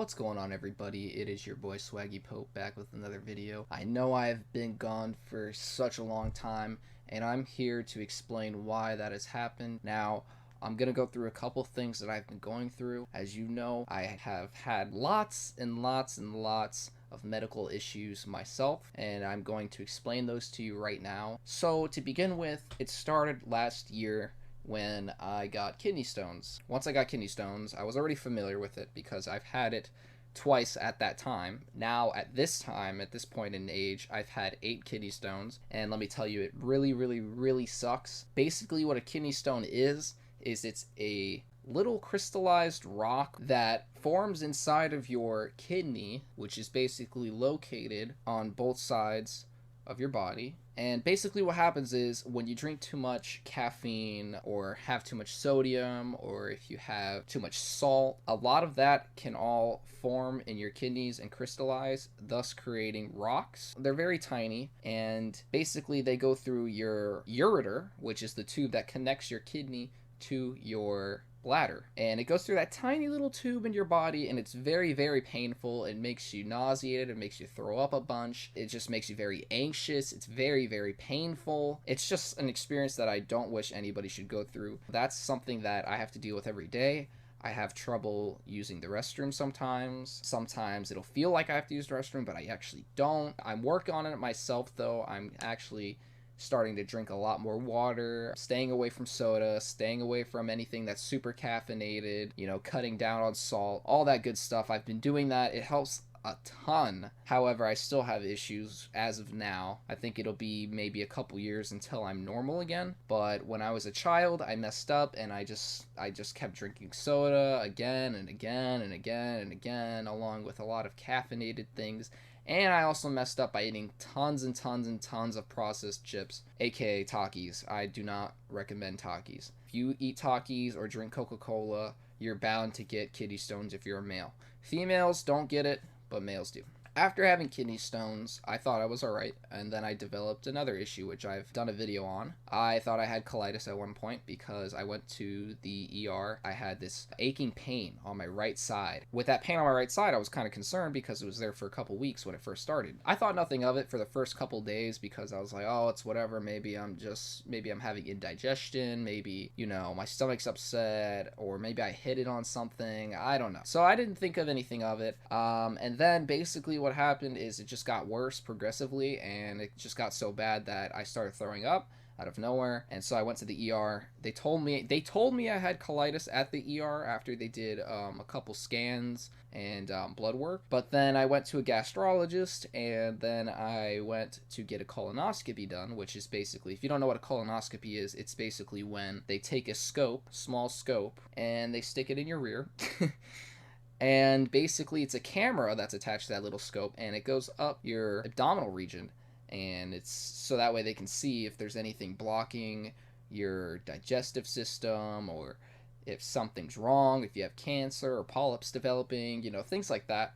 What's going on, everybody? It is your boy Swaggy Pope back with another video. I know I've been gone for such a long time, and I'm here to explain why that has happened. Now, I'm gonna go through a couple things that I've been going through. As you know, I have had lots and lots and lots of medical issues myself, and I'm going to explain those to you right now. So, to begin with, it started last year when I got kidney stones. Once I got kidney stones, I was already familiar with it because I've had it twice at that time. Now, at this time, at this point in age, I've had 8 kidney stones, and let me tell you, it really, really, really sucks. Basically, what a kidney stone is it's a little crystallized rock that forms inside of your kidney, which is basically located on both sides of your body. And basically what happens is when you drink too much caffeine or have too much sodium, or if you have too much salt, a lot of that can all form in your kidneys and crystallize, thus creating rocks. They're very tiny, and basically they go through your ureter, which is the tube that connects your kidney to your bladder, and it goes through that tiny little tube in your body, and it's very, very painful. It makes you nauseated, it makes you throw up a bunch, it just makes you very anxious. It's very, very painful. It's just an experience that I don't wish anybody should go through. That's something that I have to deal with every day. I have trouble using the restroom sometimes. Sometimes it'll feel like I have to use the restroom, but I actually don't. I'm working on it myself, though. I'm actually starting to drink a lot more water, staying away from soda, staying away from anything that's super caffeinated, cutting down on salt, all that good stuff. I've been doing that. It helps a ton. However, I still have issues as of now. I think it'll be maybe a couple years until I'm normal again. But when I was a child, I messed up, and I just kept drinking soda again and again and again and again, along with a lot of caffeinated things. And I also messed up by eating tons and tons and tons of processed chips, aka Takis. I do not recommend Takis. If you eat Takis or drink Coca-Cola, you're bound to get kidney stones if you're a male. Females don't get it, but males do. After having kidney stones, I thought I was alright, and then I developed another issue, which I've done a video on. I thought I had colitis at one point because I went to the ER. I had this aching pain on my right side. With that pain on my right side, I was kind of concerned because it was there for a couple weeks when it first started. I thought nothing of it for the first couple days because I was like, oh, it's whatever. Maybe I'm having indigestion. Maybe, my stomach's upset, or maybe I hit it on something. I don't know. So I didn't think of anything of it. And then basically what happened is it just got worse progressively, and it just got so bad that I started throwing up out of nowhere. And so I went to the ER. They told me I had colitis at the ER after they did a couple scans and blood work. But then I went to a gastrologist, and then I went to get a colonoscopy done, which is basically, if you don't know what a colonoscopy is, it's basically when they take a small scope, and they stick it in your rear. And basically it's a camera that's attached to that little scope, and it goes up your abdominal region, and it's so that way they can see if there's anything blocking your digestive system, or if something's wrong, if you have cancer or polyps developing, things like that.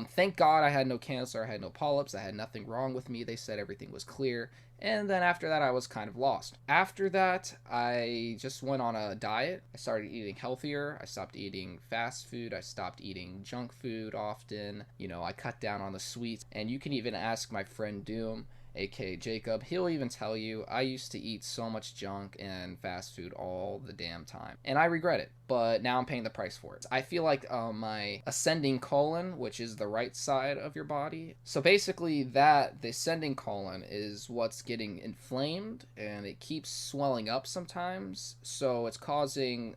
Thank God I had no cancer, I had no polyps, I had nothing wrong with me. They said everything was clear. And then after that, I was kind of lost. After that, I just went on a diet. I started eating healthier. I stopped eating fast food. I stopped eating junk food often. I cut down on the sweets. And you can even ask my friend Doom, aka Jacob. He'll even tell you I used to eat so much junk and fast food all the damn time, and I regret it, but now I'm paying the price for it. I feel like my ascending colon, which is the right side of your body, so basically the ascending colon is what's getting inflamed, and it keeps swelling up sometimes, so it's causing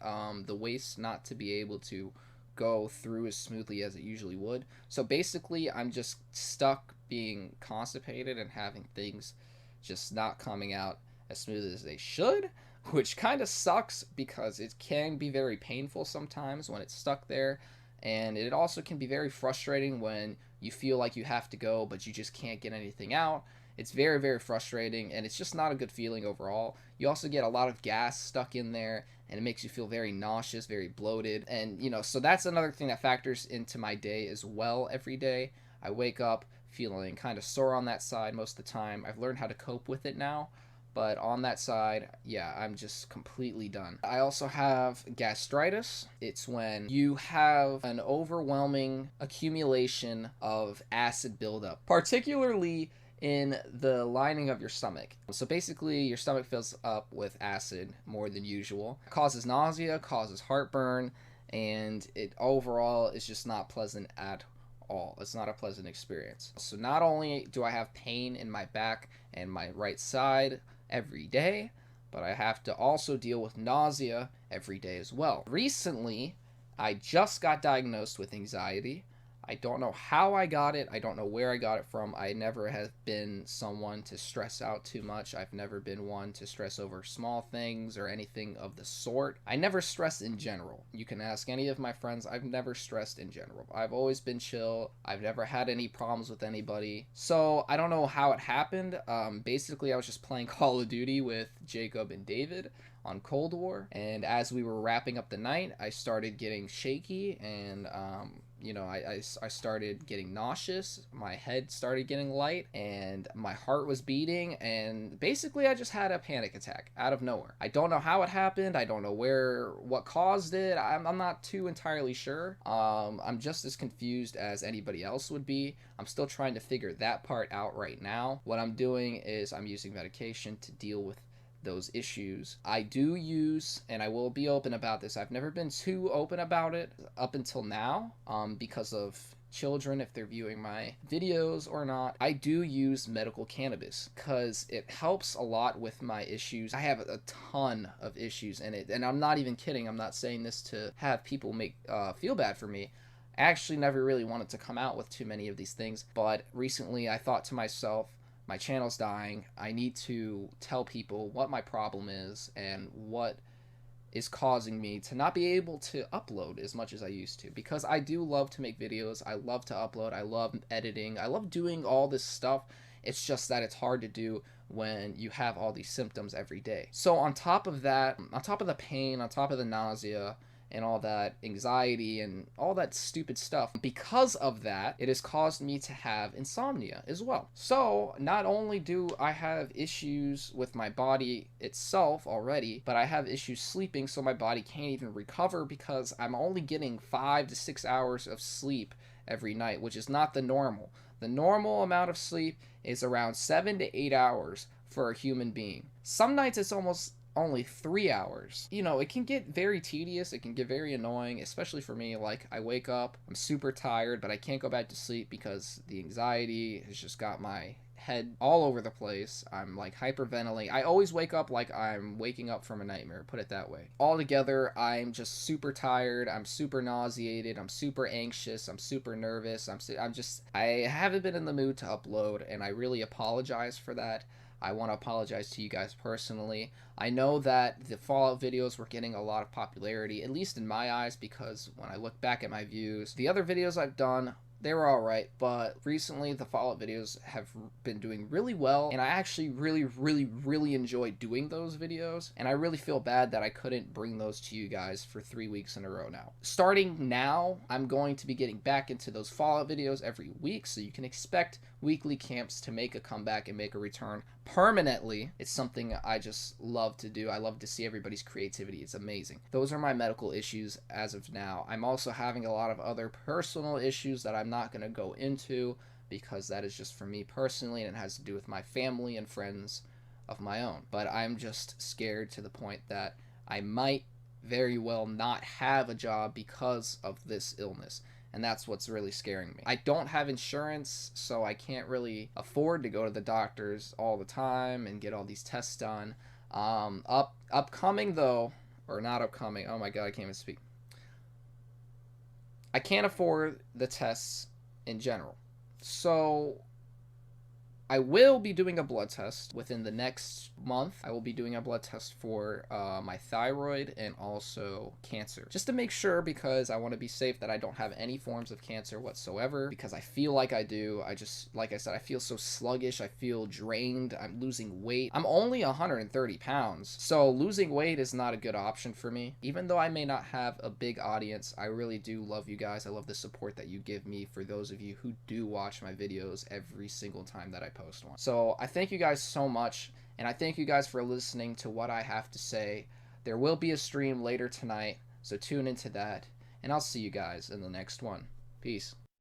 the waste not to be able to go through as smoothly as it usually would. So basically I'm just stuck being constipated and having things just not coming out as smooth as they should, which kind of sucks because it can be very painful sometimes when it's stuck there, and it also can be very frustrating when you feel like you have to go but you just can't get anything out. It's very, very frustrating, and it's just not a good feeling overall. You also get a lot of gas stuck in there, and it makes you feel very nauseous, very bloated. And, so that's another thing that factors into my day as well every day. I wake up feeling kind of sore on that side most of the time. I've learned how to cope with it now, But on that side, yeah, I'm just completely done. I also have gastritis. It's when you have an overwhelming accumulation of acid buildup, particularly in the lining of your stomach. So basically, your stomach fills up with acid more than usual. It causes nausea, causes heartburn, and it overall is just not pleasant at all. It's not a pleasant experience. So not only do I have pain in my back and my right side every day, but I have to also deal with nausea every day as well. Recently, I just got diagnosed with anxiety. I don't know how I got it. I don't know where I got it from. I never have been someone to stress out too much. I've never been one to stress over small things or anything of the sort. I never stress in general. You can ask any of my friends. I've never stressed in general. I've always been chill. I've never had any problems with anybody. So I don't know how it happened. Basically, I was just playing Call of Duty with Jacob and David on Cold War, and as we were wrapping up the night, I started getting shaky, and I started getting nauseous. My head started getting light, and my heart was beating, and basically I just had a panic attack out of nowhere. I don't know how it happened. I don't know what caused it. I'm not too entirely sure. I'm just as confused as anybody else would be. I'm still trying to figure that part out right now. What I'm doing is I'm using medication to deal with those issues. I do use, and I will be open about this, I've never been too open about it up until now, because of children, if they're viewing my videos or not. I do use medical cannabis because it helps a lot with my issues. I have a ton of issues in it, and I'm not even kidding. I'm not saying this to have people feel bad for me. I actually never really wanted to come out with too many of these things, but recently I thought to myself, my channel's dying. I need to tell people what my problem is and what is causing me to not be able to upload as much as I used to, because I do love to make videos. I love to upload. I love editing. I love doing all this stuff. It's just that it's hard to do when you have all these symptoms every day. So on top of that, on top of the pain, on top of the nausea, and all that anxiety and all that stupid stuff, because of that, it has caused me to have insomnia as well. So not only do I have issues with my body itself already, but I have issues sleeping, so my body can't even recover because I'm only getting 5 to 6 hours of sleep every night, which is not the normal. The normal amount of sleep is around 7 to 8 hours for a human being. Some nights it's almost only 3 hours. It can get very tedious. It can get very annoying, especially for me. Like, I wake up, I'm super tired, but I can't go back to sleep because the anxiety has just got my head all over the place. I'm like hyperventilating. I always wake up like I'm waking up from a nightmare, put it that way. Altogether, I'm just super tired. I'm super nauseated. I'm super anxious. I'm super nervous. I haven't been in the mood to upload, and I really apologize for that. I want to apologize to you guys personally. I know that the Fallout videos were getting a lot of popularity, at least in my eyes, because when I look back at my views, the other videos I've done, they were alright, but recently the Fallout videos have been doing really well, and I actually really enjoy doing those videos, and I really feel bad that I couldn't bring those to you guys for 3 weeks in a row now. Starting now, I'm going to be getting back into those Fallout videos every week, so you can expect weekly camps to make a comeback and make a return permanently. It's something I just love to do. I love to see everybody's creativity. It's amazing. Those are my medical issues as of now. I'm also having a lot of other personal issues that I'm not going to go into because that is just for me personally, and it has to do with my family and friends of my own. But I'm just scared to the point that I might very well not have a job because of this illness. And that's what's really scaring me. I don't have insurance, so I can't really afford to go to the doctors all the time and get all these tests done. Upcoming though, or not upcoming, oh my god, I can't even speak. I can't afford the tests in general. So I will be doing a blood test within the next month. I will be doing a blood test for my thyroid and also cancer. Just to make sure, because I want to be safe that I don't have any forms of cancer whatsoever, because I feel like I do. Like I said, I feel so sluggish. I feel drained. I'm losing weight. I'm only 130 pounds, so losing weight is not a good option for me. Even though I may not have a big audience, I really do love you guys. I love the support that you give me, for those of you who do watch my videos every single time that I post one. So I thank you guys so much, and I thank you guys for listening to what I have to say. There will be a stream later tonight, so tune into that, and I'll see you guys in the next one. Peace.